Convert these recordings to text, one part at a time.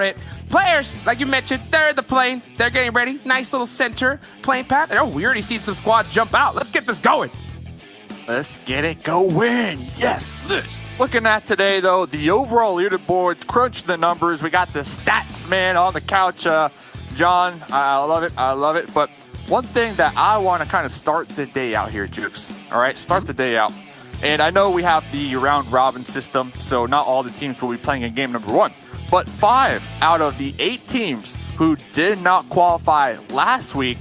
it. Players, like you mentioned, they're at the plane. They're getting ready. Nice little center plane path. Oh, we already seen some squads jump out. Let's get this going. Let's get it going. Yes. Looking at today, though, the overall leaderboards, crunch the numbers. We got the stats man on the couch. John, I love it. I love it. But one thing that I want to kind of start the day out here, Jukes. All right, start the day out. And I know we have the round robin system, so not all the teams will be playing in game number 1. But 5 out of the 8 teams who did not qualify last week,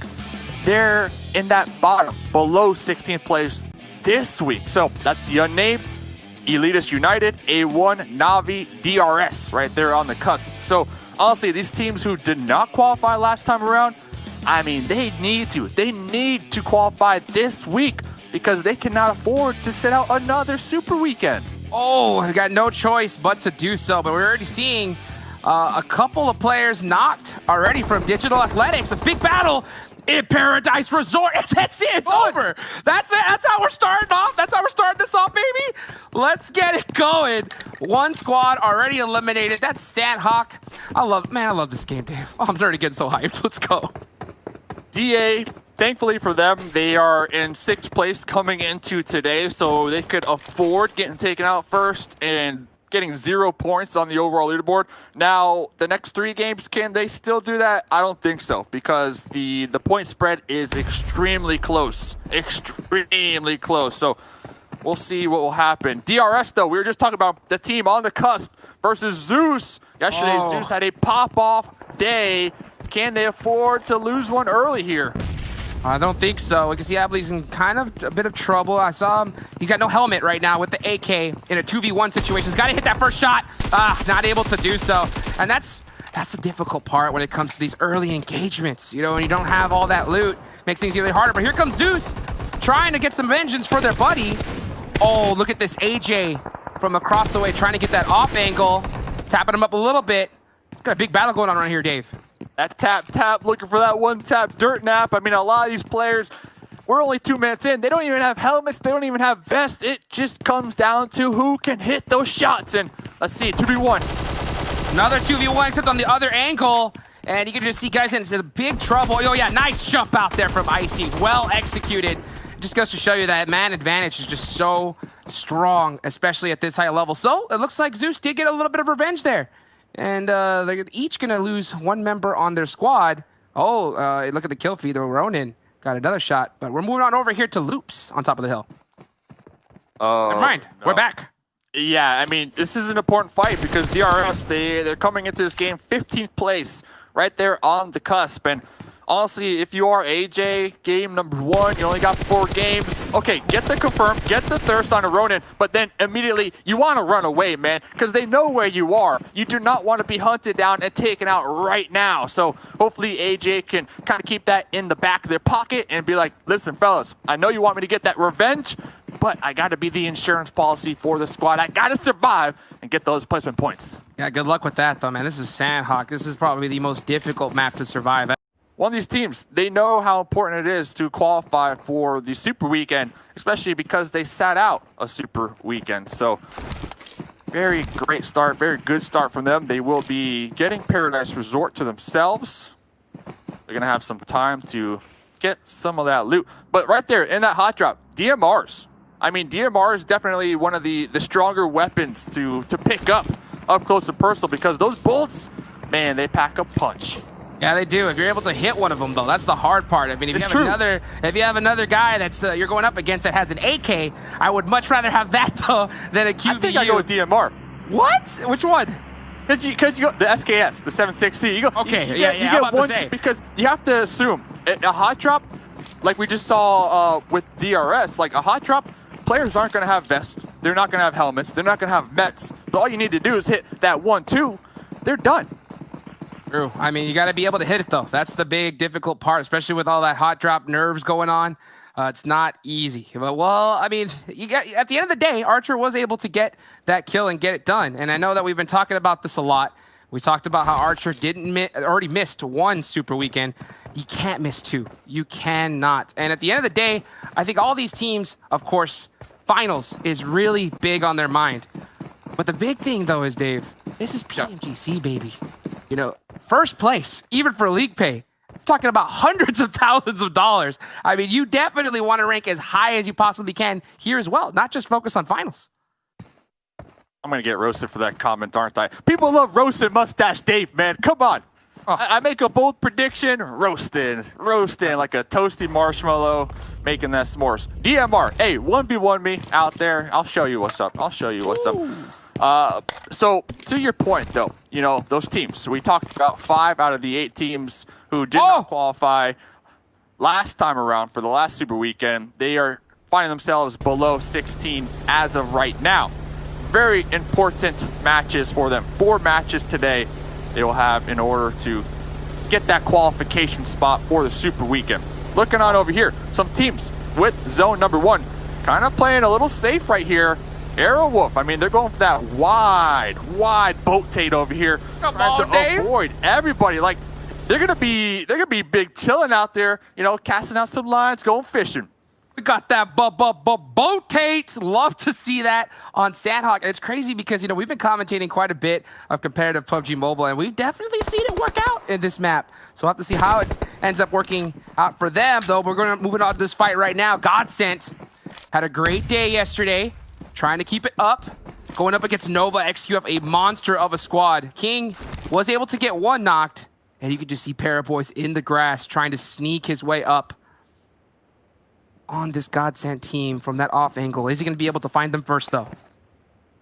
they're in that bottom, below 16th place this week. So that's the unnamed, Elitist United, A1, Navi, DRS, right there on the cusp. So honestly, these teams who did not qualify last time around, I mean, they need to qualify this week because they cannot afford to sit out another super weekend. Oh, we got no choice but to do so, but we're already seeing a couple of players knocked already from Digital Athletics. A big battle in Paradise Resort. That's it. It's over. That's it. That's how we're starting off. That's how we're starting this off, baby. Let's get it going. One squad already eliminated. That's Sandhawk. I love this game, Dave. Oh, I'm already getting so hyped. Let's go. DA, thankfully for them, they are in 6th place coming into today, so they could afford getting taken out first and getting 0 points on the overall leaderboard. Now, the next 3 games, can they still do that? I don't think so, because the point spread is extremely close. Extremely close. So we'll see what will happen. DRS, though, we were just talking about the team on the cusp versus Zeus. Yesterday, Zeus had a pop-off day. Can they afford to lose one early here? I don't think so. We can see Abley's in kind of a bit of trouble. I saw him. He's got no helmet right now with the AK in a 2v1 situation. He's got to hit that first shot. Not able to do so. And that's the difficult part when it comes to these early engagements. You know, when you don't have all that loot, makes things really harder. But here comes Zeus trying to get some vengeance for their buddy. Oh, look at this AJ from across the way trying to get that off angle. Tapping him up a little bit. It's got a big battle going on right here, Dave. That tap, looking for that one tap dirt nap. I mean, a lot of these players, we're only 2 minutes in. They don't even have helmets. They don't even have vests. It just comes down to who can hit those shots. And let's see, 2v1. Another 2v1, except on the other angle. And you can just see guys in big trouble. Oh, yeah, nice jump out there from Icy. Well executed. Just goes to show you that man advantage is just so strong, especially at this high level. So it looks like Zeus did get a little bit of revenge there. And they're each going to lose one member on their squad. Oh, look at the kill feed, though. Ronin got another shot. But we're moving on over here to Loops on top of the hill. Never mind. No. We're back. Yeah, I mean, this is an important fight because DRS, they're coming into this game 15th place, right there on the cusp. And honestly, if you are AJ, game number 1, you only got 4 games. Okay, get the confirm, get the thirst on a Ronin, but then immediately you want to run away, man, because they know where you are. You do not want to be hunted down and taken out right now. So hopefully AJ can kind of keep that in the back of their pocket and be like, listen, fellas, I know you want me to get that revenge, but I got to be the insurance policy for the squad. I got to survive and get those placement points. Yeah, good luck with that, though, man. This is Sandhawk. This is probably the most difficult map to survive. One of these teams, they know how important it is to qualify for the Super Weekend, especially because they sat out a Super Weekend. So, very great start, very good start from them. They will be getting Paradise Resort to themselves. They're going to have some time to get some of that loot. But right there, in that hot drop, DMRs. I mean, DMR is definitely one of the stronger weapons to pick up close and personal because those bullets, man, they pack a punch. Yeah, they do. If you're able to hit one of them, though, that's the hard part. I mean, if you have another guy that's you're going up against that has an AK, I would much rather have that though than a QVU. I think I go with DMR. What? Which one? Because you go the SKS, the 7.6C. You go. Okay, you yeah. get one because you have to assume a hot drop, like we just saw with DRS. Like a hot drop, players aren't going to have vests. They're not going to have helmets. They're not going to have mets. So all you need to do is hit that 1-2. They're done. True. I mean, you got to be able to hit it, though. That's the big, difficult part, especially with all that hot drop nerves going on. It's not easy. But, well, I mean, at the end of the day, Archer was able to get that kill and get it done. And I know that we've been talking about this a lot. We talked about how Archer already missed 1 Super Weekend. You can't miss 2. You cannot. And at the end of the day, I think all these teams, of course, finals is really big on their mind. But the big thing, though, is, Dave, this is PMGC, baby. you know, first place, even for league pay. Talking about hundreds of thousands of dollars. I mean, you definitely want to rank as high as you possibly can here as well, not just focus on finals. I'm going to get roasted for that comment, aren't I? People love roasting Mustache Dave, man. Come on. Oh. I make a bold prediction, roasting like a toasty marshmallow, making that s'mores. DMR, hey, 1v1 me out there. I'll show you what's up. So to your point, though, you know, those teams. So we talked about 5 out of the 8 teams who did not qualify last time around for the last Super Weekend. They are finding themselves below 16 as of right now. Very important matches for them. 4 matches today they will have in order to get that qualification spot for the Super Weekend. Looking on over here, some teams with zone number 1 kind of playing a little safe right here. Aerowlf, I mean, they're going for that wide boat tate over here, trying to avoid everybody. Like, they're gonna be big chilling out there, you know, casting out some lines, going fishing. We got that boat tate. Love to see that on Sandhawk. And it's crazy because, you know, we've been commentating quite a bit of competitive PUBG Mobile, and we've definitely seen it work out in this map. So we'll have to see how it ends up working out for them, though. We're going to move on to this fight right now. Godsent had a great day yesterday, trying to keep it up, going up against Nova XQF, a monster of a squad. King was able to get 1 knocked, and you could just see Paraboys in the grass trying to sneak his way up on this Godsent team from that off angle. Is he going to be able to find them first, though?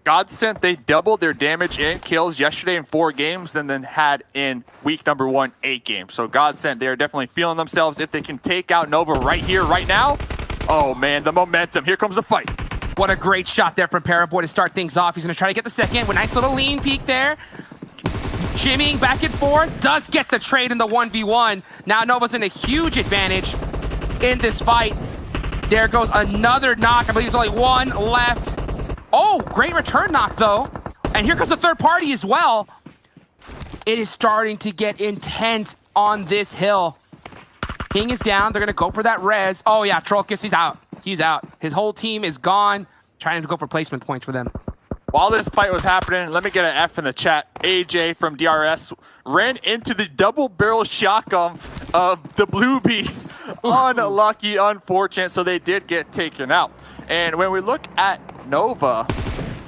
Godsent, they doubled their damage and kills yesterday in 4 games and then had in week number 1, 8 games. So Godsent, they are definitely feeling themselves. If they can take out Nova right here, right now, oh man, the momentum. Here comes the fight. What a great shot there from Paraboy to start things off. He's going to try to get the second with a nice little lean peek there. Jimmying back and forth, does get the trade in the 1v1. Now Nova's in a huge advantage in this fight. There goes another knock. I believe there's only 1 left. Oh, great return knock, though. And here comes the third party as well. It is starting to get intense on this hill. King is down. They're going to go for that res. Oh, yeah, Trollkiss, he's out. He's out. His whole team is gone. Trying to go for placement points for them. While this fight was happening, let me get an F in the chat. AJ from DRS ran into the double barrel shotgun of the Blue Beast. Unlucky, unfortunate, so they did get taken out. And when we look at Nova,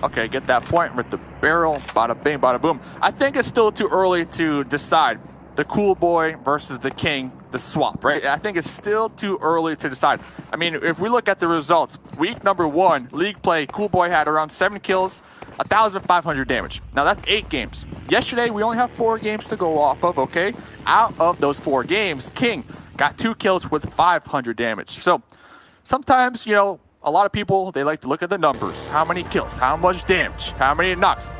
okay, get that point with the barrel, bada bing, bada boom. I think it's still too early to decide the Cool Boy versus the King, the swap, right? I think it's still too early to decide. I mean, if we look at the results, week number 1, league play, Cool Boy had around 7 kills, 1,500 damage. Now that's 8 games. Yesterday, we only have 4 games to go off of, okay? Out of those 4 games, King got 2 kills with 500 damage. So sometimes, you know, a lot of people, they like to look at the numbers. How many kills, how much damage, how many knocks.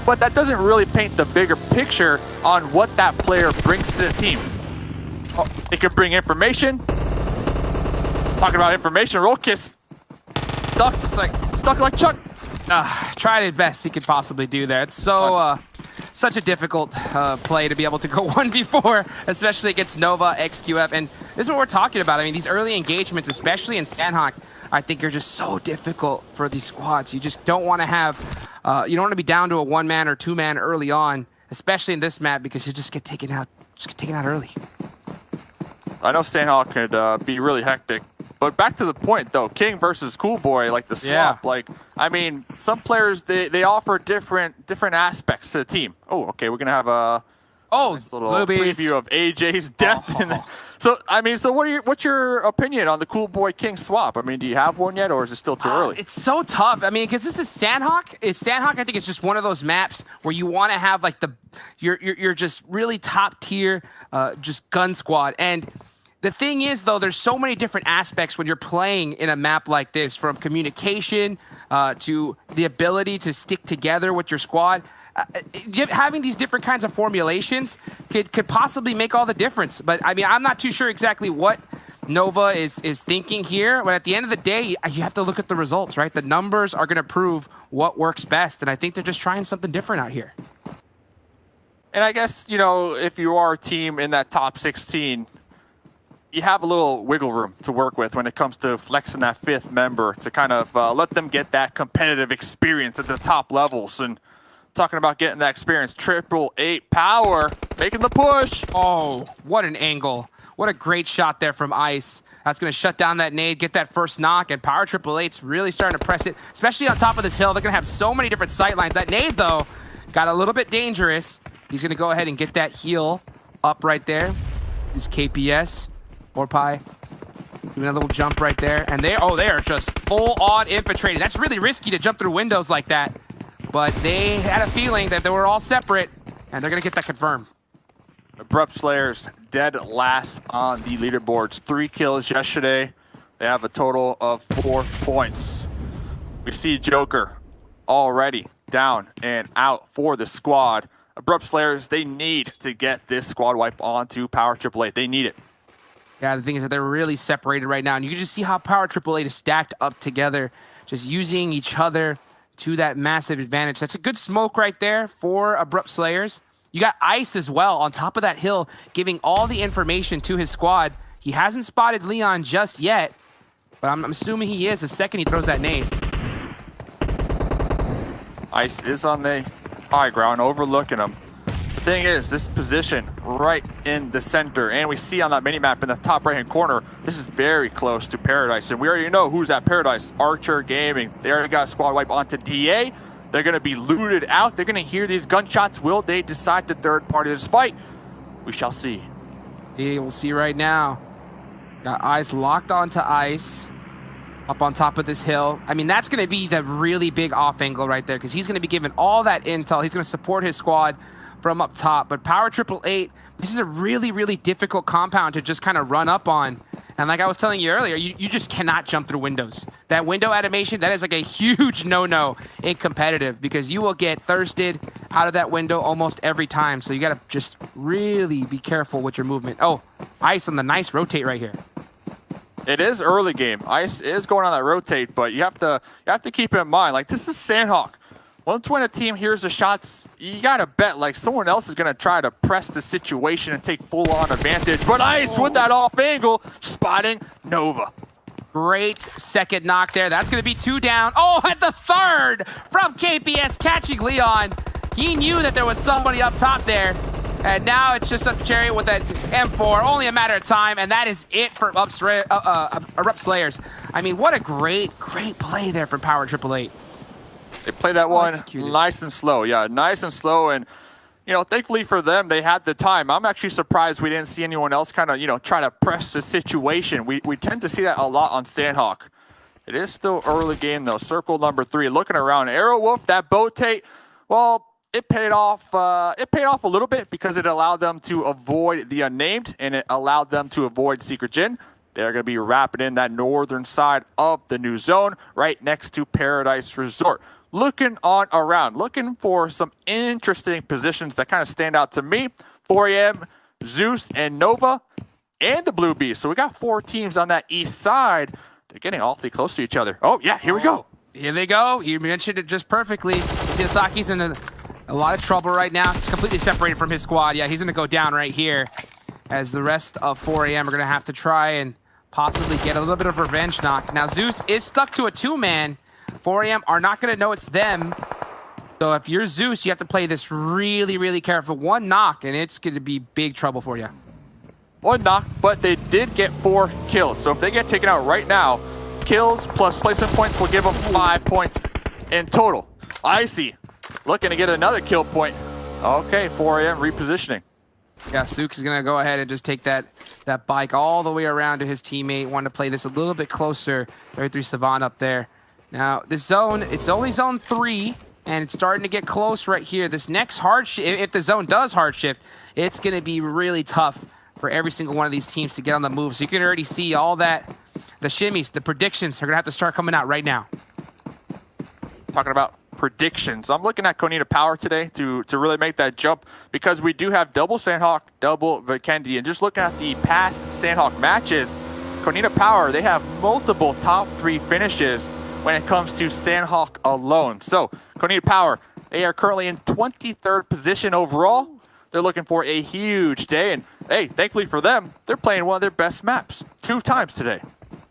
But that doesn't really paint the bigger picture on what that player brings to the team. Oh, it can bring information. Talking about information, roll kiss. Stuck like Chuck. Tried his best he could possibly do there. It's so such a difficult play to be able to go 1v4, especially against Nova, XQF. And this is what we're talking about. I mean, these early engagements, especially in Sandhawk, I think are just so difficult for these squads. You just don't want to have, you don't want to be down to a 1-man or 2-man early on, especially in this map, because you just get taken out early. I know Sandhawk could be really hectic. But back to the point, though, King versus Cool Boy, like the swap. Yeah. Like, I mean, some players, they offer different aspects to the team. Oh, okay, we're going to have a nice little preview of AJ's death. So, I mean, so what's your opinion on the Cool Boy King swap? I mean, do you have one yet, or is it still too early? It's so tough. I mean, because this is Sandhawk. Sandhawk, I think, is just one of those maps where you want to have, like, you're just really top tier, just gun squad. And the thing is, though, there's so many different aspects when you're playing in a map like this, from communication to the ability to stick together with your squad. Having these different kinds of formulations could possibly make all the difference. But, I mean, I'm not too sure exactly what Nova is thinking here. But at the end of the day, you have to look at the results, right? The numbers are going to prove what works best. And I think they're just trying something different out here. And I guess, you know, if you are a team in that top 16, you have a little wiggle room to work with when it comes to flexing that 5th member to kind of let them get that competitive experience at the top levels. And talking about getting that experience. 888 Power making the push. Oh, what an angle. What a great shot there from Ice. That's going to shut down that nade, get that first knock, and Power 888's really starting to press it, especially on top of this hill. They're going to have so many different sight lines. That nade, though, got a little bit dangerous. He's going to go ahead and get that heal up right there. This KPS, or Pi. Doing a little jump right there. And they are just full-on infiltrating. That's really risky to jump through windows like that. But they had a feeling that they were all separate, and they're going to get that confirmed. Abrupt Slayers dead last on the leaderboards. 3 kills yesterday. They have a total of 4 points. We see Joker already down and out for the squad. Abrupt Slayers, they need to get this squad wipe onto Power 888. They need it. Yeah, the thing is that they're really separated right now. And you can just see how Power 888 is stacked up together, just using each other to that massive advantage. That's a good smoke right there for Abrupt Slayers. You got Ice as well on top of that hill, giving all the information to his squad. He hasn't spotted Leon just yet, but I'm assuming he is the second he throws that nade. Ice is on the high ground, overlooking him. The thing is, this position right in the center, and we see on that minimap in the top right-hand corner, this is very close to Paradise, and we already know who's at Paradise. Archer Gaming. They already got a squad wipe onto DA. They're going to be looted out. They're going to hear these gunshots. Will they decide to third party this fight? We shall see. Yeah, we'll see right now. Got Ice locked onto Ice. Up on top of this hill. I mean, that's going to be the really big off angle right there because he's going to be given all that intel. He's going to support his squad from up top. But Power 888, this is a really, really difficult compound to just kind of run up on. And like I was telling you earlier, you just cannot jump through windows. That window animation, that is like a huge no-no in competitive because you will get thirsted out of that window almost every time. So you got to just really be careful with your movement. Oh, Ice on the nice rotate right here. It is early game. Ice is going on that rotate, but you have to keep in mind, like, this is Sandhawk. Once when a team hears the shots, you gotta bet like someone else is gonna try to press the situation and take full-on advantage. But Ice with that off angle, spotting Nova. Great second knock there. That's gonna be 2 down. Oh, at the third from KPS catching Leon. He knew that there was somebody up top there. And now it's just a chariot with that M4. Only a matter of time, and that is it for Abrupt Slayers. I mean, what a great play there from Power 888. They played that one executed. nice and slow. Yeah, nice and slow. And, you know, thankfully for them, they had the time. I'm actually surprised we didn't see anyone else kind of, you know, try to press the situation. We tend to see that a lot on Sandhawk. It is still early game, though. Circle number 3. Looking around. Aerowlf, that boat-tate, well, it paid off a little bit because it allowed them to avoid the unnamed, and it allowed them to avoid Secret Gin. They're going to be wrapping in that northern side of the new zone right next to Paradise Resort. Looking on around, looking for some interesting positions that kind of stand out to me. 4 a.m., Zeus, and Nova, and the Blue Beast. So we got 4 teams on that east side. They're getting awfully close to each other. Oh, yeah, here we go. Here they go. You mentioned it just perfectly. Tsuyasaki's in a lot of trouble right now. He's completely separated from his squad. Yeah, he's going to go down right here as the rest of 4 a.m. are going to have to try and possibly get a little bit of revenge knock. Now, Zeus is stuck to a 2-man. 4 a.m. are not going to know it's them. So if you're Zeus, you have to play this really, really careful. 1 knock, and it's going to be big trouble for you. 1 knock, but they did get 4 kills. So if they get taken out right now, kills plus placement points will give them 5 points in total. Icy looking to get another kill point. Okay, 4 a.m. repositioning. Yeah, Sook is going to go ahead and just take that bike all the way around to his teammate. Wanted to play this a little bit closer. 33 Savant up there. Now, this zone, it's only zone 3, and it's starting to get close right here. This next hard shift, if the zone does hard shift, it's going to be really tough for every single one of these teams to get on the move. So you can already see all that, the shimmies, the predictions are going to have to start coming out right now. Talking about predictions. I'm looking at Konina Power today to really make that jump because we do have double Sandhawk, double Vikendi. And just looking at the past Sandhawk matches, Konina Power, they have multiple top 3 finishes when it comes to Sandhawk alone. So, Konina Power, they are currently in 23rd position overall. They're looking for a huge day, and hey, thankfully for them, they're playing one of their best maps 2 times today.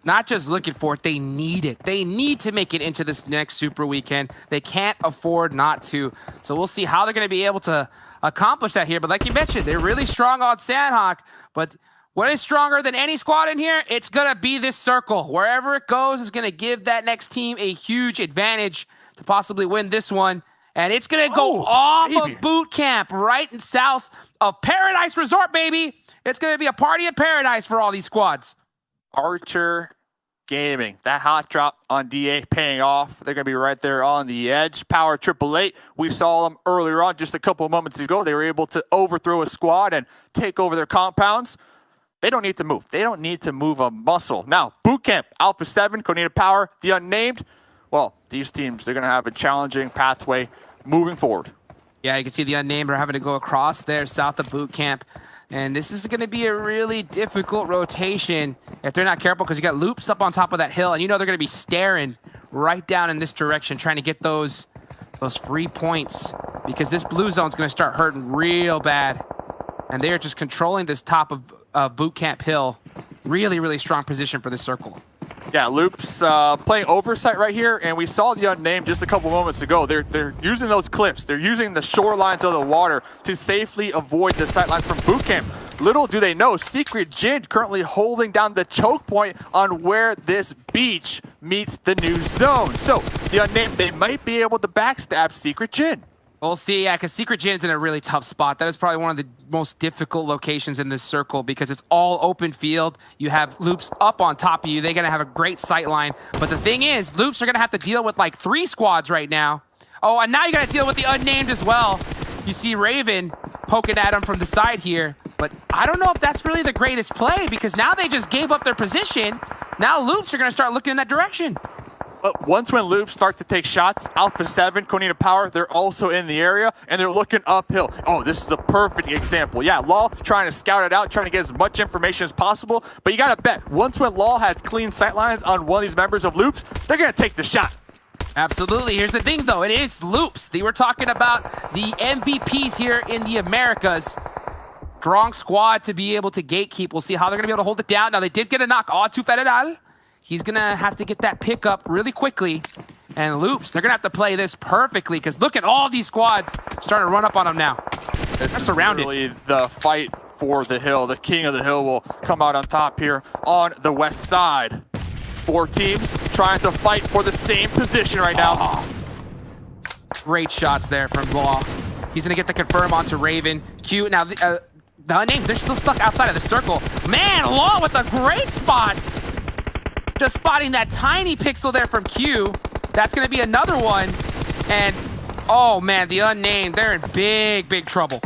not just looking for it, they need it. They need to make it into this next Super Weekend. They can't afford not to. So we'll see how they're going to be able to accomplish that here. But like you mentioned, they're really strong on Sandhawk. But what is stronger than any squad in here? It's going to be this circle. Wherever it goes is going to give that next team a huge advantage to possibly win this one. And it's going to go off of boot camp right in south of Paradise Resort, baby. It's going to be a party in paradise for all these squads. Archer Gaming, that hot drop on DA paying off. They're going to be right there on the edge. Power888, we saw them earlier on just a couple of moments ago. They were able to overthrow a squad and take over their compounds. They don't need to move. They don't need to move a muscle. Now, Bootcamp, Alpha 7, Konina Power, the Unnamed. Well, these teams, they're going to have a challenging pathway moving forward. Yeah, you can see the Unnamed are having to go across there south of boot camp. And this is going to be a really difficult rotation if they're not careful, because you got loops up on top of that hill, and you know they're going to be staring right down in this direction, trying to get those free points, because this blue zone is going to start hurting real bad. And they are just controlling this top of boot camp hill. Really, really strong position for this circle. Yeah, Loops playing oversight right here, and we saw the Unnamed just a couple moments ago. They're using those cliffs. They're using the shorelines of the water to safely avoid the sightlines from Bootcamp. Little do they know, Secret Jin currently holding down the choke point on where this beach meets the new zone. So the Unnamed, they might be able to backstab Secret Jin. We'll see, yeah, because Secret Jin's in a really tough spot. That is probably one of the most difficult locations in this circle because it's all open field. You have Loops up on top of you. They're going to have a great sight line. But the thing is, Loops are going to have to deal with like 3 squads right now. Oh, and now you got to deal with the Unnamed as well. You see Raven poking at him from the side here. But I don't know if that's really the greatest play, because now they just gave up their position. Now Loops are going to start looking in that direction. But once when Loops start to take shots, Alpha 7, Konina Power, they're also in the area, and they're looking uphill. Oh, this is a perfect example. Yeah, Law trying to scout it out, trying to get as much information as possible, but you got to bet, once when Law has clean sightlines on one of these members of Loops, they're going to take the shot. Absolutely. Here's the thing, though. It is Loops. They were talking about the MVPs here in the Americas. Strong squad to be able to gatekeep. We'll see how they're going to be able to hold it down. Now, they did get a knock onto Federal. He's going to have to get that pickup really quickly. And Loops, they're going to have to play this perfectly, because look at all these squads starting to run up on them now. They're surrounded. Really the fight for the hill. The king of the hill will come out on top here on the west side. 4 teams trying to fight for the same position right now. Oh. Great shots there from Law. He's going to get the confirm onto Raven. Q, now the Unnamed, they're still stuck outside of the circle. Man, Law with the great spots. Just spotting that tiny pixel there from Q. That's going to be another one. And, oh man, the Unnamed, they're in big, big trouble.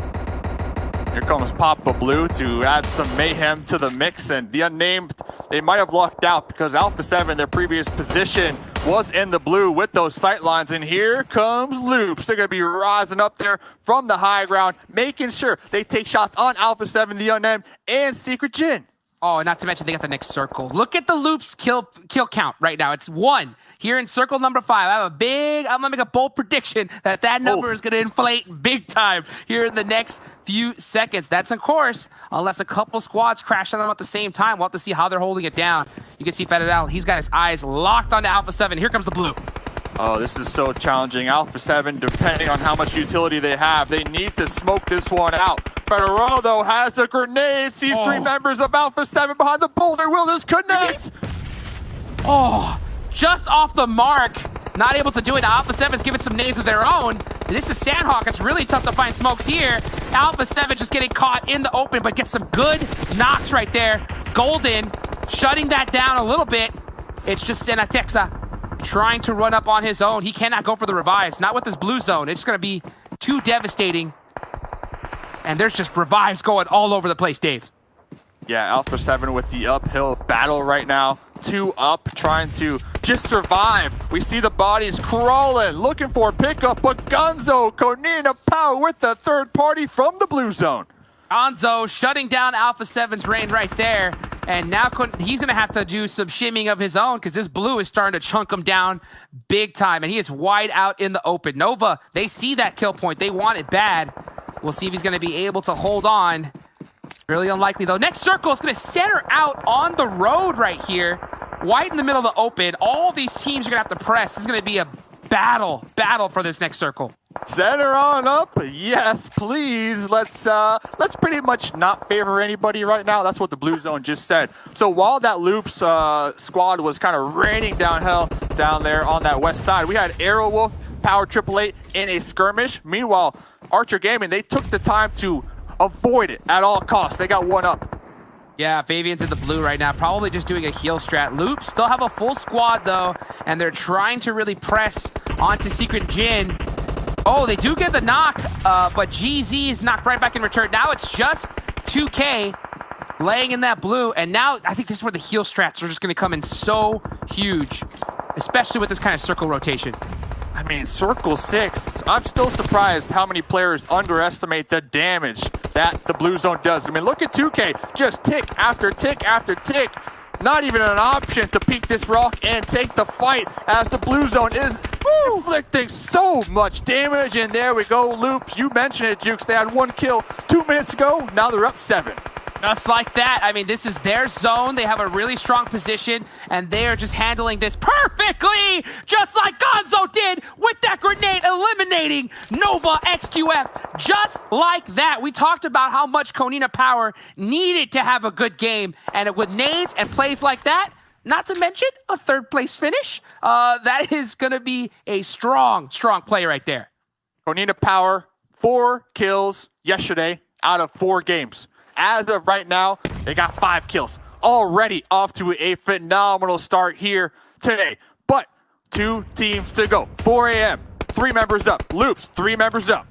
Here comes Papa Blue to add some mayhem to the mix, and the Unnamed, they might have lucked out because Alpha 7, their previous position, was in the blue with those sightlines, and here comes Loops. They're going to be rising up there from the high ground, making sure they take shots on Alpha 7, the Unnamed, and Secret Jin. Oh, not to mention they got the next circle. Look at the Loops kill count right now. It's 1 here in circle number 5. I'm gonna make a bold prediction that number is gonna inflate big time here in the next few seconds. That's of course, unless a couple squads crash on them at the same time. We'll have to see how they're holding it down. You can see Federal, he's got his eyes locked onto Alpha 7. Here comes the blue. Oh, this is so challenging. Alpha 7, depending on how much utility they have, they need to smoke this one out. Federal, though, has a grenade. Sees 3 members of Alpha 7 behind the boulder. Will this connect? Oh, just off the mark. Not able to do it. Alpha 7's giving some nades of their own. This is Sandhawk. It's really tough to find smokes here. Alpha 7 just getting caught in the open, but gets some good knocks right there. Golden shutting that down a little bit. It's just Senatexa trying to run up on his own. He cannot go for the revives. Not with this blue zone. It's going to be too devastating. And there's just revives going all over the place, Dave. Yeah, Alpha 7 with the uphill battle right now. 2 up, trying to just survive. We see the bodies crawling, looking for a pickup, but Gonzo, Konina Power with the third party from the blue zone. Gonzo shutting down Alpha 7's reign right there. And now he's going to have to do some shimming of his own, because this blue is starting to chunk him down big time. And he is wide out in the open. Nova, they see that kill point. They want it bad. We'll see if he's going to be able to hold on. Really unlikely, though. Next circle is going to center out on the road right here. White in the middle of the open. All these teams are going to have to press. This is going to be a battle for this next circle. Center on up, yes, please. Let's pretty much not favor anybody right now. That's what the blue zone just said. So while that Loops squad was kind of raining downhill down there on that west side, we had Aerowlf, Power888 in a skirmish. Meanwhile, Archer Gaming, they took the time to avoid it at all costs. They got one up. Yeah, Fabian's in the blue right now, probably just doing a heal strat. Loop still have a full squad, though, and they're trying to really press onto Secret Jin. Oh, they do get the knock, but GZ is knocked right back in return. Now it's just 2K laying in that blue, and now I think this is where the heal strats are just going to come in so huge, especially with this kind of circle rotation. I mean, Circle 6, I'm still surprised how many players underestimate the damage that the blue zone does. I mean, look at 2K, just tick after tick after tick. Not even an option to peek this rock and take the fight as the blue zone is inflicting so much damage. And there we go, Loops. You mentioned it, Jukes. They had 1 kill 2 minutes ago. Now they're up 7. Just like that. I mean, this is their zone. They have a really strong position, and they are just handling this perfectly, just like Gonzo did with that grenade, eliminating Nova XQF, just like that. We talked about how much Konina Power needed to have a good game, and with nades and plays like that, not to mention a 3rd place finish, that is going to be a strong play right there. Konina Power, 4 kills yesterday out of 4 games. As of right now, they got 5 kills. Already off to a phenomenal start here today. But 2 teams to go. 4 a.m., 3 members up. Loops, 3 members up.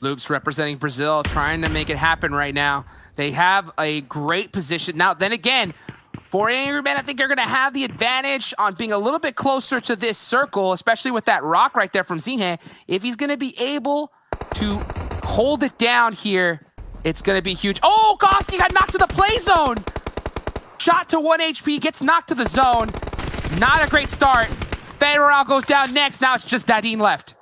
Loops representing Brazil, trying to make it happen right now. They have a great position. Now, then again, for Angry Men, I think they're going to have the advantage on being a little bit closer to this circle, especially with that rock right there from Zinhe. If he's going to be able to hold it down here, it's going to be huge. Oh, Goski got knocked to the play zone. Shot to 1 HP, gets knocked to the zone. Not a great start. Federal goes down next. Now it's just Dadine left.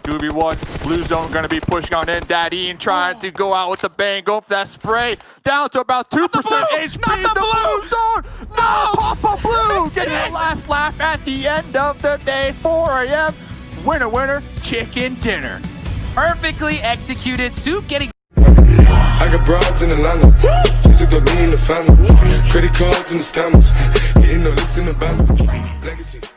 2v1, blue zone going to be pushing on in. Dadine trying to go out with the bang, go for that spray. Down to about 2% HP. Not the blue zone. No, Papa Blue getting the last laugh at the end of the day. 4 a.m. Winner, winner, chicken dinner. Perfectly executed. Soup getting... I got broads in Atlanta, just to throw me in the family. Credit cards and the scammers, hitting the licks in the banner. Legacies.